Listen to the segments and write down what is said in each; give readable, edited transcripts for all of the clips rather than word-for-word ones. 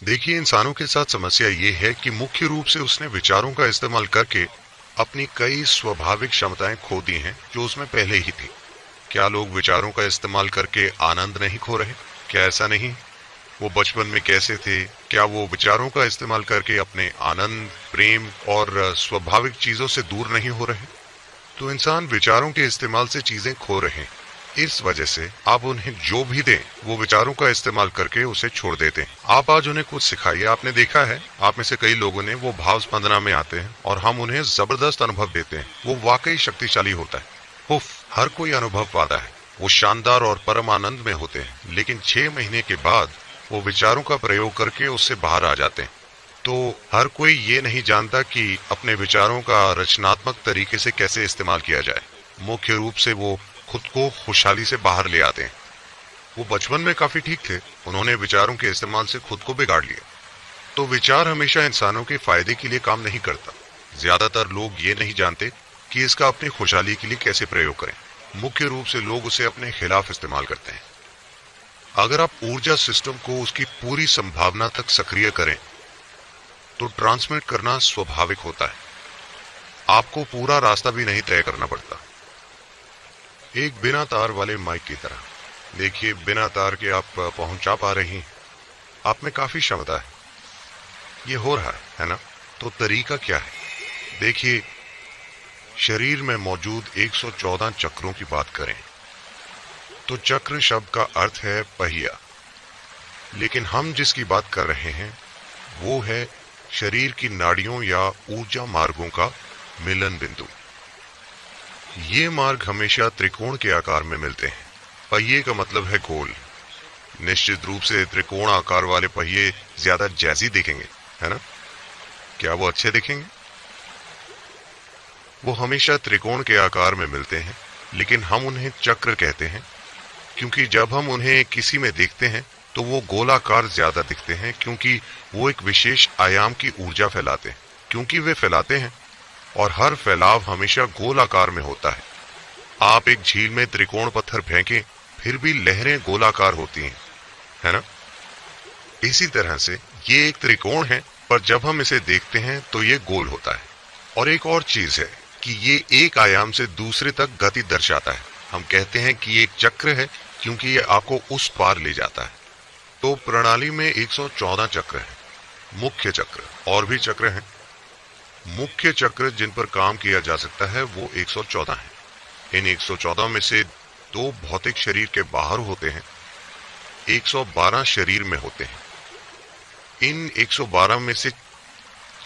देखिए, इंसानों के साथ समस्या ये है कि मुख्य रूप से उसने विचारों का इस्तेमाल करके अपनी कई स्वाभाविक क्षमताएं खो दी हैं जो उसमें पहले ही थी। क्या लोग विचारों का इस्तेमाल करके आनंद नहीं खो रहे? क्या ऐसा नहीं? वो बचपन में कैसे थे? क्या वो विचारों का इस्तेमाल करके अपने आनंद, प्रेम और स्वाभाविक चीजों से दूर नहीं हो रहे? तो इंसान विचारों के इस्तेमाल से चीजें खो रहे हैं। इस वजह से आप उन्हें जो भी दें वो विचारों का इस्तेमाल करके उसे छोड़ देते हैं। आप आज उन्हें कुछ सिखाइए, आपने देखा है आप में से कई लोगों ने वो भाव स्पंदना में आते हैं और हम उन्हें जबरदस्त अनुभव देते हैं। वो वाकई शक्तिशाली होता है। उफ, हर कोई अनुभव पाता है। वो शानदार और परम आनंद में होते हैं, लेकिन 6 महीने के बाद वो विचारों का प्रयोग करके उससे बाहर आ जाते हैं। तो हर कोई ये नहीं जानता कि अपने विचारों का रचनात्मक तरीके से कैसे इस्तेमाल किया जाए। मुख्य रूप से वो खुद को खुशहाली से बाहर ले आते हैं। वो बचपन में काफी ठीक थे, उन्होंने विचारों के इस्तेमाल से खुद को बिगाड़ लिया। तो विचार हमेशा इंसानों के फायदे के लिए काम नहीं करता। ज्यादातर लोग ये नहीं जानते कि इसका अपनी खुशहाली के लिए कैसे प्रयोग करें। मुख्य रूप से लोग उसे अपने खिलाफ इस्तेमाल करते हैं। अगर आप ऊर्जा सिस्टम को उसकी पूरी संभावना तक सक्रिय करें तो ट्रांसमिट करना स्वाभाविक होता है। आपको पूरा रास्ता भी नहीं तय करना पड़ता। एक बिना तार वाले माइक की तरह। देखिए, बिना तार के आप पहुंचा पा रही हैं। आप में काफी क्षमता है, ये हो रहा है ना? तो तरीका क्या है? देखिए, शरीर में मौजूद 114 चक्रों की बात करें तो चक्र शब्द का अर्थ है पहिया, लेकिन हम जिसकी बात कर रहे हैं वो है शरीर की नाड़ियों या ऊर्जा मार्गों का मिलन बिंदु। ये मार्ग हमेशा त्रिकोण के आकार में मिलते हैं। पहिए का मतलब है गोल। निश्चित रूप से त्रिकोण आकार वाले पहिए ज्यादा जैजी दिखेंगे, है ना? क्या वो अच्छे दिखेंगे? वो हमेशा त्रिकोण के आकार में मिलते हैं, लेकिन हम उन्हें चक्र कहते हैं क्योंकि जब हम उन्हें किसी में देखते हैं तो वो गोलाकार ज्यादा दिखते हैं, क्योंकि वो एक विशेष आयाम की ऊर्जा फैलाते हैं। क्योंकि वे फैलाते हैं और हर फैलाव हमेशा गोलाकार में होता है। आप एक झील में त्रिकोण पत्थर फेंकें, फिर भी लहरें गोलाकार होती हैं, है ना? इसी तरह से ये एक त्रिकोण है, पर जब हम इसे देखते हैं तो ये गोल होता है। और एक और चीज है कि ये एक आयाम से दूसरे तक गति दर्शाता है। हम कहते हैं कि ये एक चक्र है क्योंकि ये आपको उस पार ले जाता है। तो प्रणाली में 114 चक्र हैं। मुख्य चक्र, और भी चक्र हैं। मुख्य चक्र जिन पर काम किया जा सकता है वो 114 हैं। इन 114 में से 2 भौतिक शरीर के बाहर होते हैं, 112 शरीर में होते हैं। इन 112 में से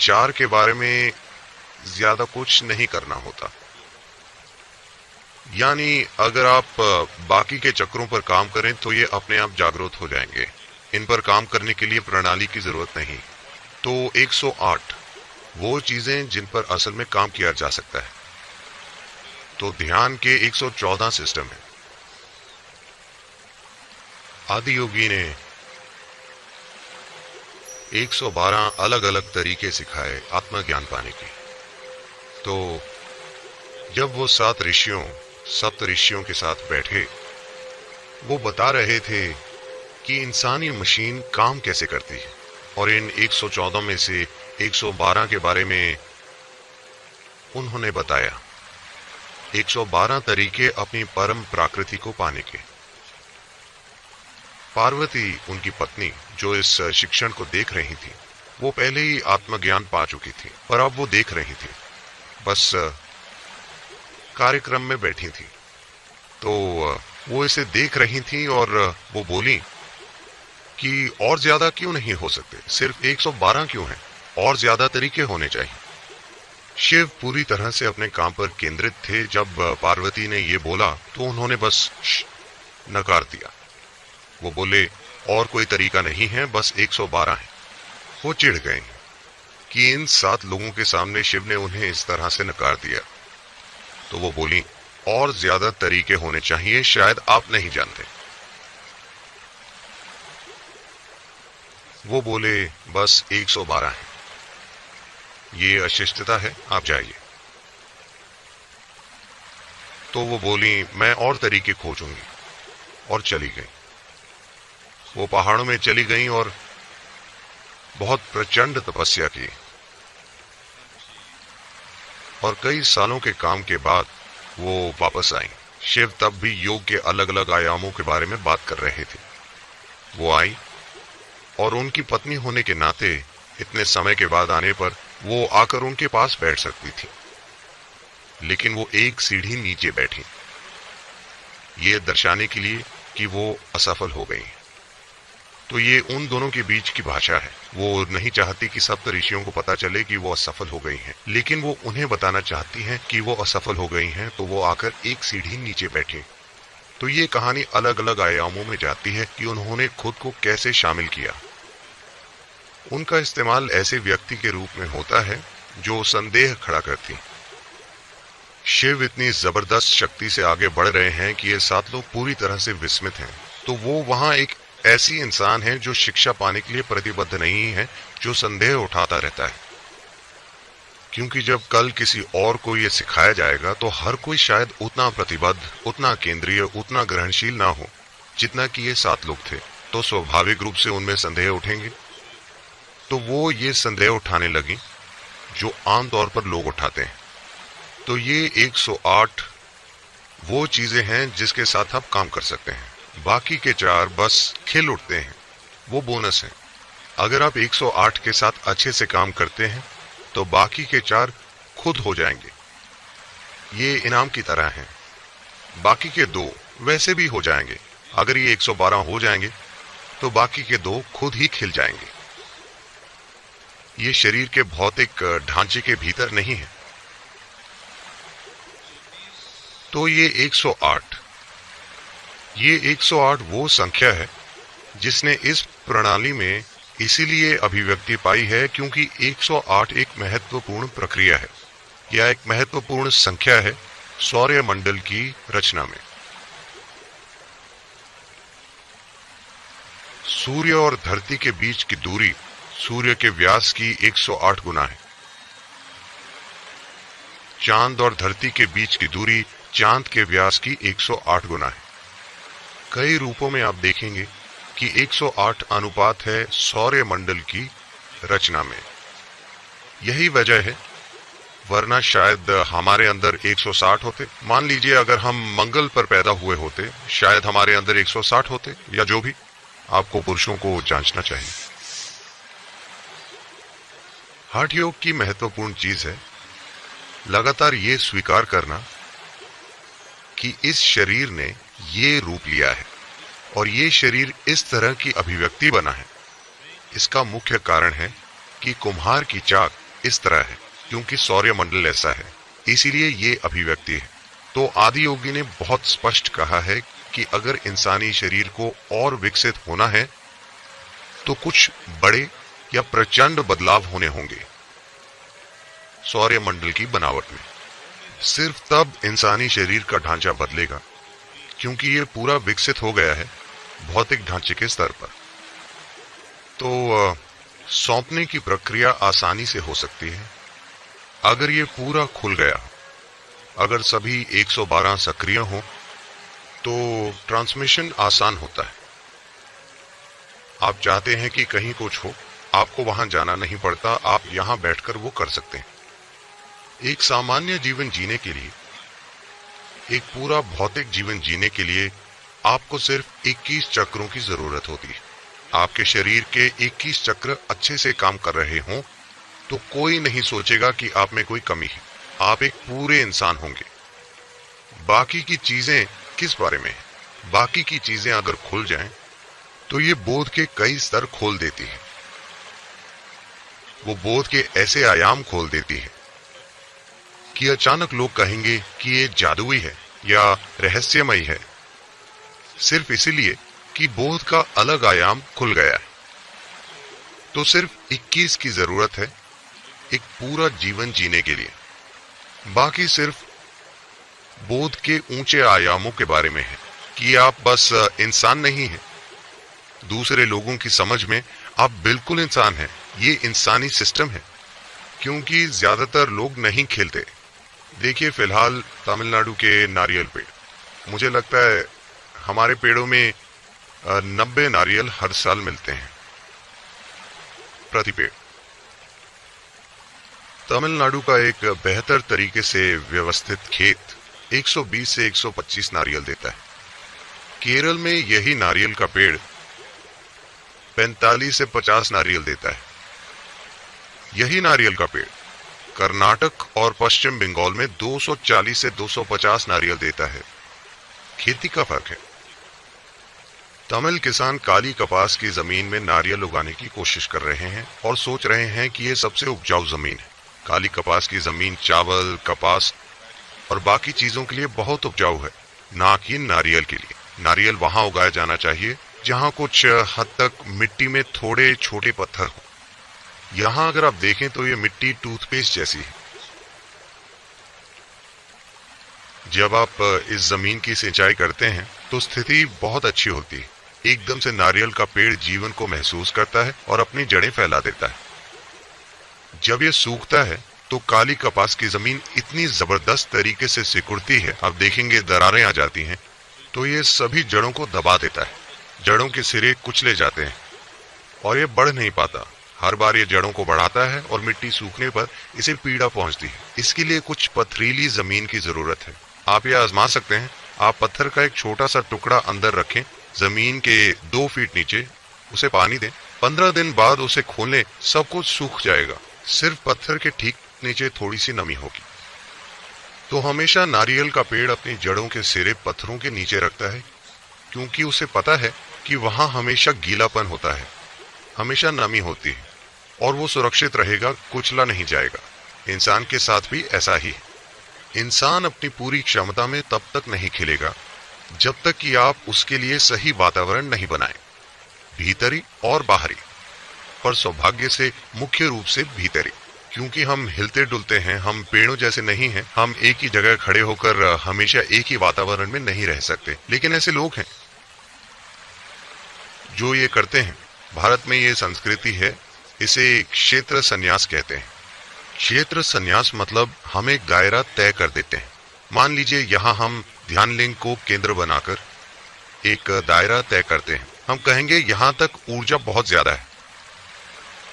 4 के बारे में ज्यादा कुछ नहीं करना होता। यानी अगर आप बाकी के चक्रों पर काम करें तो ये अपने आप जागरूक हो जाएंगे। इन पर काम करने के लिए प्रणाली की जरूरत नहीं। तो 108 वो चीजें जिन पर असल में काम किया जा सकता है। तो ध्यान के 114 सिस्टम है। आदि योगी ने 112 अलग अलग तरीके सिखाए आत्मज्ञान पाने के। तो जब वो 7 ऋषियों के साथ बैठे, वो बता रहे थे कि इंसानी मशीन काम कैसे करती है, और इन 114 में से 112 के बारे में उन्होंने बताया। 112 तरीके अपनी परम प्रकृति को पाने के। पार्वती, उनकी पत्नी, जो इस शिक्षण को देख रही थी, वो पहले ही आत्मज्ञान पा चुकी थी, पर अब वो देख रही थी, बस कार्यक्रम में बैठी थी। तो वो इसे देख रही थी और वो बोली कि और ज्यादा क्यों नहीं हो सकते, सिर्फ 112 क्यों हैं, और ज्यादा तरीके होने चाहिए। शिव पूरी तरह से अपने काम पर केंद्रित थे। जब पार्वती ने ये बोला तो उन्होंने बस नकार दिया। वो बोले और कोई तरीका नहीं है, बस 112 है। वो चिढ़ गए कि इन 7 लोगों के सामने शिव ने उन्हें इस तरह से नकार दिया। तो वो बोली और ज्यादा तरीके होने चाहिए, शायद आप नहीं जानते। वो बोले बस 112 है, ये अशिष्टता है, आप जाइए। तो वो बोली मैं और तरीके खोजूंगी, और चली गई। वो पहाड़ों में चली गई और बहुत प्रचंड तपस्या की और कई सालों के काम के बाद वो वापस आई। शिव तब भी योग के अलग अलग आयामों के बारे में बात कर रहे थे। वो आई और उनकी पत्नी होने के नाते इतने समय के बाद आने पर वो आकर उनके पास बैठ सकती थी, लेकिन वो एक सीढ़ी नीचे बैठी, ये दर्शाने के लिए कि वो असफल हो गई। तो ये उन दोनों के बीच की भाषा है। वो नहीं चाहती कि सप्त ऋषियों को पता चले कि वो असफल हो गई हैं, लेकिन वो उन्हें बताना चाहती हैं कि वो असफल हो गई हैं, तो वो आकर एक सीढ़ी नीचे बैठी। तो ये कहानी अलग अलग आयामों में जाती है कि उन्होंने खुद को कैसे शामिल किया। उनका इस्तेमाल ऐसे व्यक्ति के रूप में होता है जो संदेह खड़ा करती। शिव इतनी जबरदस्त शक्ति से आगे बढ़ रहे हैं कि ये 7 लोग पूरी तरह से विस्मित हैं। तो वो वहां एक ऐसी इंसान है जो शिक्षा पाने के लिए प्रतिबद्ध नहीं है, जो संदेह उठाता रहता है। क्योंकि जब कल किसी और को यह सिखाया जाएगा तो हर कोई शायद उतना प्रतिबद्ध, उतना केंद्रीय, उतना ग्रहणशील ना हो जितना कि ये 7 लोग थे। तो स्वाभाविक रूप से उनमें संदेह उठेंगे। तो वो ये संदेह उठाने लगी जो आमतौर पर लोग उठाते हैं। तो ये 108 वो चीजें हैं जिसके साथ आप काम कर सकते हैं। बाकी के 4 बस खिल उठते हैं, वो बोनस है। अगर आप 108 के साथ अच्छे से काम करते हैं तो बाकी के 4 खुद हो जाएंगे, ये इनाम की तरह हैं। बाकी के 2 वैसे भी हो जाएंगे। अगर ये 112 हो जाएंगे तो बाकी के 2 खुद ही खिल जाएंगे। ये शरीर के भौतिक ढांचे के भीतर नहीं है। तो ये 108 वो संख्या है जिसने इस प्रणाली में इसीलिए अभिव्यक्ति पाई है क्योंकि 108 एक महत्वपूर्ण प्रक्रिया है या एक महत्वपूर्ण संख्या है सौर्य मंडल की रचना में। सूर्य और धरती के बीच की दूरी सूर्य के व्यास की 108 गुना है। चांद और धरती के बीच की दूरी चांद के व्यास की 108 गुना है। कई रूपों में आप देखेंगे कि 108 अनुपात है सौर्य मंडल की रचना में। यही वजह है, वरना शायद हमारे अंदर 160 होते। मान लीजिए अगर हम मंगल पर पैदा हुए होते, शायद हमारे अंदर 160 होते, या जो भी। आपको पुरुषों को जांचना चाहिए। हठ योग की महत्वपूर्ण चीज है लगातार ये स्वीकार करना कि इस शरीर ने ये रूप लिया है और ये शरीर इस तरह की अभिव्यक्ति बना है। इसका मुख्य कारण है कि कुम्हार की चाक इस तरह है क्योंकि सौर्य मंडल ऐसा है, इसीलिए ये अभिव्यक्ति है। तो आदि योगी ने बहुत स्पष्ट कहा है कि अगर इंसानी शरीर को और विकसित होना है तो कुछ बड़े या प्रचंड बदलाव होने होंगे सौर्य मंडल की बनावट में। सिर्फ तब इंसानी शरीर का ढांचा बदलेगा क्योंकि ये पूरा विकसित हो गया है भौतिक ढांचे के स्तर पर। तो सौंपने की प्रक्रिया आसानी से हो सकती है अगर ये पूरा खुल गया। अगर सभी 112 सक्रिय हों तो ट्रांसमिशन आसान होता है। आप चाहते हैं कि कहीं कुछ हो, आपको वहां जाना नहीं पड़ता, आप यहां बैठकर वो कर सकते हैं। एक सामान्य जीवन जीने के लिए, एक पूरा भौतिक जीवन जीने के लिए आपको सिर्फ 21 चक्रों की जरूरत होती है। आपके शरीर के 21 चक्र अच्छे से काम कर रहे हों तो कोई नहीं सोचेगा कि आप में कोई कमी है। आप एक पूरे इंसान होंगे। बाकी की चीजें किस बारे में है? बाकी की चीजें अगर खुल जाएं तो ये बोध के कई स्तर खोल देती है। वो बोध के ऐसे आयाम खोल देती है कि अचानक लोग कहेंगे कि ये जादुई है या रहस्यमयी है, सिर्फ इसीलिए कि बोध का अलग आयाम खुल गया है। तो सिर्फ 21 की जरूरत है एक पूरा जीवन जीने के लिए। बाकी सिर्फ बोध के ऊंचे आयामों के बारे में है कि आप बस इंसान नहीं हैं। दूसरे लोगों की समझ में आप बिल्कुल इंसान हैं। ये इंसानी सिस्टम है क्योंकि ज्यादातर लोग नहीं खेलते। देखिए फिलहाल तमिलनाडु के नारियल पेड़, मुझे लगता है हमारे पेड़ों में 90 नारियल हर साल मिलते हैं। प्रति पेड़। तमिलनाडु का एक बेहतर तरीके से व्यवस्थित खेत 120 से 125 नारियल देता है। केरल में यही नारियल का पेड़ 45 से 50 नारियल देता है। यही नारियल का पेड़ कर्नाटक और पश्चिम बंगाल में 240 से 250 नारियल देता है। खेती का फर्क है। तमिल किसान काली कपास की जमीन में नारियल उगाने की कोशिश कर रहे हैं और सोच रहे हैं कि यह सबसे उपजाऊ जमीन है। काली कपास की जमीन चावल, कपास और बाकी चीजों के लिए बहुत उपजाऊ है, ना कि नारियल के लिए। नारियल वहां उगाया जाना चाहिए जहां कुछ हद तक मिट्टी में थोड़े छोटे पत्थर हो। यहां अगर आप देखें तो ये मिट्टी टूथपेस्ट जैसी है। जब आप इस जमीन की सिंचाई करते हैं तो स्थिति बहुत अच्छी होती है। एकदम से नारियल का पेड़ जीवन को महसूस करता है और अपनी जड़ें फैला देता है। जब ये सूखता है तो काली कपास की जमीन इतनी जबरदस्त तरीके से सिकुड़ती है, आप देखेंगे दरारें आ जाती हैं, तो ये सभी जड़ों को दबा देता है। जड़ों के सिरे कुचले जाते हैं और ये बढ़ नहीं पाता। हर बार ये जड़ों को बढ़ाता है और मिट्टी सूखने पर इसे पीड़ा पहुंचती है। इसके लिए कुछ पथरीली जमीन की जरूरत है। आप ये आजमा सकते हैं। आप पत्थर का एक छोटा सा टुकड़ा अंदर रखें, जमीन के 2 फीट नीचे, उसे पानी दें। 15 दिन बाद उसे खोलें, सब कुछ सूख जाएगा। सिर्फ पत्थर के ठीक नीचे थोड़ी सी नमी होगी। तो हमेशा नारियल का पेड़ अपनी जड़ों के सिरे पत्थरों के नीचे रखता है, क्योंकि उसे पता है कि वहां हमेशा गीलापन होता है, हमेशा नमी होती है और वो सुरक्षित रहेगा, कुचला नहीं जाएगा। इंसान के साथ भी ऐसा ही है। इंसान अपनी पूरी क्षमता में तब तक नहीं खिलेगा जब तक कि आप उसके लिए सही वातावरण नहीं बनाएं, भीतरी और बाहरी। पर सौभाग्य से मुख्य रूप से भीतरी, क्योंकि हम हिलते डुलते हैं, हम पेड़ों जैसे नहीं हैं। हम एक ही जगह खड़े होकर हमेशा एक ही वातावरण में नहीं रह सकते। लेकिन ऐसे लोग हैं जो ये करते हैं। भारत में ये संस्कृति है, इसे क्षेत्र संन्यास कहते हैं। क्षेत्र संन्यास मतलब हम एक दायरा तय कर देते हैं। मान लीजिए यहाँ हम ध्यान लिंग को केंद्र बनाकर एक दायरा तय करते हैं। हम कहेंगे यहाँ तक ऊर्जा बहुत ज्यादा है,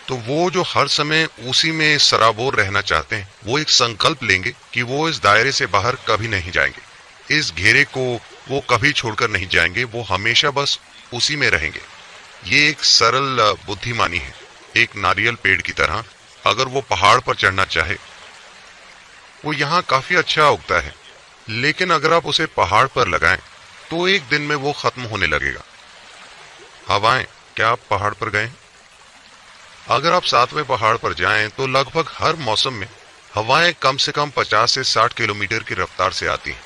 तो वो जो हर समय उसी में सराबोर रहना चाहते हैं, वो एक संकल्प लेंगे कि वो इस दायरे से बाहर कभी नहीं जाएंगे। इस घेरे को वो कभी छोड़कर नहीं जाएंगे, वो हमेशा बस उसी में रहेंगे। ये एक सरल बुद्धिमानी है। एक नारियल पेड़ की तरह अगर वो पहाड़ पर चढ़ना चाहे, वो यहाँ काफी अच्छा उगता है, लेकिन अगर आप उसे पहाड़ पर लगाएं तो एक दिन में वो खत्म होने लगेगा। हवाएं, क्या आप पहाड़ पर गए? अगर आप 7वें पहाड़ पर जाएं तो लगभग हर मौसम में हवाएं कम से कम 50 से 60 किलोमीटर की रफ्तार से आती हैं।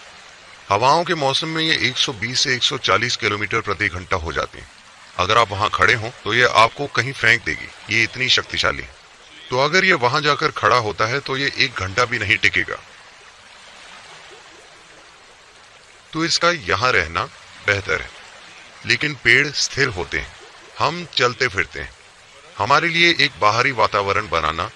हवाओं के मौसम में ये 120 से 140 किलोमीटर प्रति घंटा हो जाती हैं। अगर आप वहां खड़े हों तो ये आपको कहीं फेंक देगी, ये इतनी शक्तिशाली है। तो अगर ये वहां जाकर खड़ा होता है तो ये 1 घंटा भी नहीं टिकेगा। तो इसका यहां रहना बेहतर है। लेकिन पेड़ स्थिर होते हैं, हम चलते फिरते हैं। हमारे लिए एक बाहरी वातावरण बनाना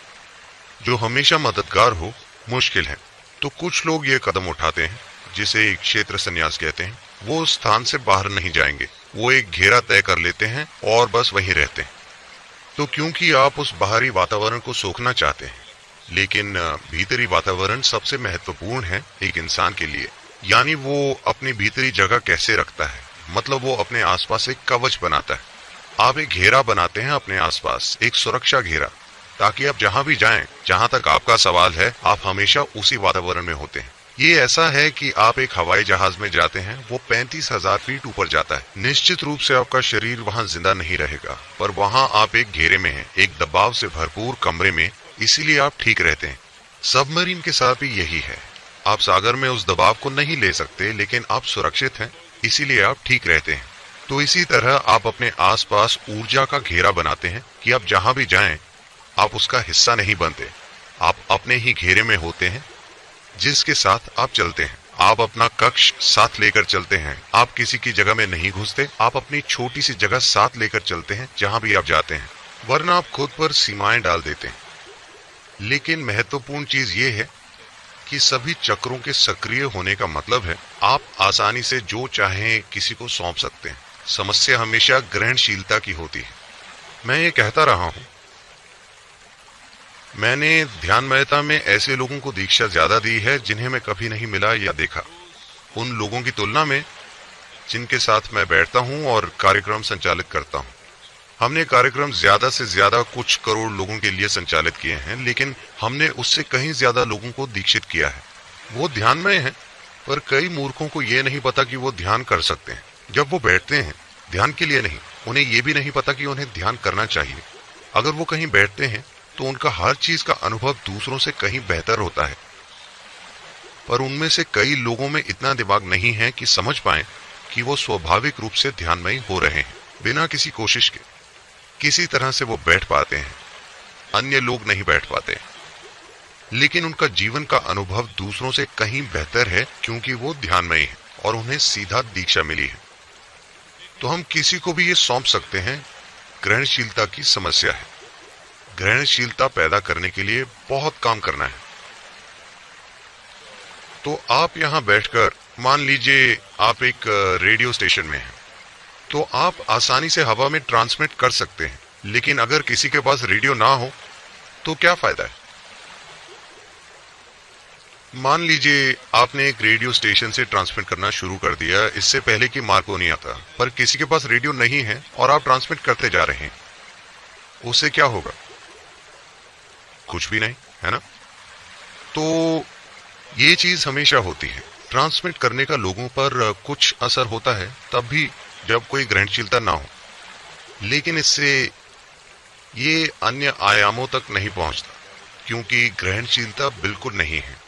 जो हमेशा मददगार हो मुश्किल है। तो कुछ लोग ये कदम उठाते हैं जिसे क्षेत्र संन्यास कहते हैं। वो उस स्थान से बाहर नहीं जाएंगे, वो एक घेरा तय कर लेते हैं और बस वहीं रहते हैं। तो क्योंकि आप उस बाहरी वातावरण को सोखना चाहते हैं, लेकिन भीतरी वातावरण सबसे महत्वपूर्ण है एक इंसान के लिए। यानी वो अपनी भीतरी जगह कैसे रखता है, मतलब वो अपने आसपास एक कवच बनाता है। आप एक घेरा बनाते हैं अपने आसपास, एक सुरक्षा घेरा, ताकि आप जहां भी जाएं, जहां तक आपका सवाल है, आप हमेशा उसी वातावरण में होते हैं। ये ऐसा है कि आप एक हवाई जहाज में जाते हैं, वो 35,000 फीट ऊपर जाता है। निश्चित रूप से आपका शरीर वहां जिंदा नहीं रहेगा, पर वहां आप एक घेरे में हैं, एक दबाव से भरपूर कमरे में, इसीलिए आप ठीक रहते हैं। सबमरीन के साथ भी यही है। आप सागर में उस दबाव को नहीं ले सकते, लेकिन आप सुरक्षित हैं, इसीलिए आप ठीक रहते हैं। तो इसी तरह आप अपने आसपास ऊर्जा का घेरा बनाते हैं कि आप जहां भी जाएं, आप उसका हिस्सा नहीं बनते। आप अपने ही घेरे में होते हैं जिसके साथ आप चलते हैं। आप अपना कक्ष साथ लेकर चलते हैं। आप किसी की जगह में नहीं घुसते। आप अपनी छोटी सी जगह साथ लेकर चलते हैं जहां भी आप जाते हैं, वरना आप खुद पर सीमाएं डाल देते हैं। लेकिन महत्वपूर्ण चीज ये है कि सभी चक्रों के सक्रिय होने का मतलब है आप आसानी से जो चाहें किसी को सौंप सकते हैं। समस्या हमेशा ग्रहणशीलता की होती है। मैं ये कहता रहा हूं मैंने ध्यानमयता में ऐसे लोगों को दीक्षा ज्यादा दी है जिन्हें मैं कभी नहीं मिला या देखा, उन लोगों की तुलना में जिनके साथ मैं बैठता हूं और कार्यक्रम संचालित करता हूं। हमने कार्यक्रम ज्यादा से ज्यादा कुछ करोड़ लोगों के लिए संचालित किए हैं, लेकिन हमने उससे कहीं ज्यादा लोगों को दीक्षित किया है। वो ध्यानमय हैं, पर कई मूर्खों को ये नहीं पता कि वो ध्यान कर सकते हैं। जब वो बैठते हैं ध्यान के लिए नहीं, उन्हें ये भी नहीं पता कि उन्हें ध्यान करना चाहिए। अगर वो कहीं बैठते हैं तो उनका हर चीज का अनुभव दूसरों से कहीं बेहतर होता है, पर उनमें से कई लोगों में इतना दिमाग नहीं है कि समझ पाएं कि वो स्वाभाविक रूप से ध्यानमय हो रहे हैं। बिना किसी कोशिश के किसी तरह से वो बैठ पाते हैं, अन्य लोग नहीं बैठ पाते, लेकिन उनका जीवन का अनुभव दूसरों से कहीं बेहतर है क्योंकि वो ध्यानमय है और उन्हें सीधा दीक्षा मिली है। तो हम किसी को भी ये सौंप सकते हैं। ग्रहणशीलता की समस्या है। ग्रहणशीलता पैदा करने के लिए बहुत काम करना है। तो आप यहां बैठकर, मान लीजिए आप एक रेडियो स्टेशन में हैं, तो आप आसानी से हवा में ट्रांसमिट कर सकते हैं, लेकिन अगर किसी के पास रेडियो ना हो तो क्या फायदा है। मान लीजिए आपने एक रेडियो स्टेशन से ट्रांसमिट करना शुरू कर दिया इससे पहले कि मार्को नहीं आता, पर किसी के पास रेडियो नहीं है और आप ट्रांसमिट करते जा रहे हैं, उससे क्या होगा? कुछ भी नहीं, है ना? तो ये चीज हमेशा होती है। ट्रांसमिट करने का लोगों पर कुछ असर होता है तब भी जब कोई ग्रहणशीलता ना हो, लेकिन इससे ये अन्य आयामों तक नहीं पहुंचता क्योंकि ग्रहणशीलता बिल्कुल नहीं है।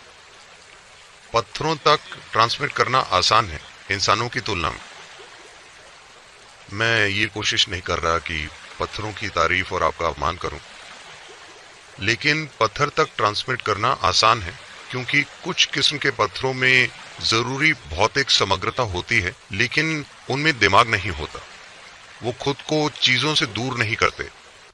पत्थरों तक ट्रांसमिट करना आसान है इंसानों की तुलना में। मैं ये कोशिश नहीं कर रहा कि पत्थरों की तारीफ और आपका अपमान करूं, लेकिन पत्थर तक ट्रांसमिट करना आसान है क्योंकि कुछ किस्म के पत्थरों में जरूरी भौतिक समग्रता होती है, लेकिन उनमें दिमाग नहीं होता। वो खुद को चीजों से दूर नहीं करते।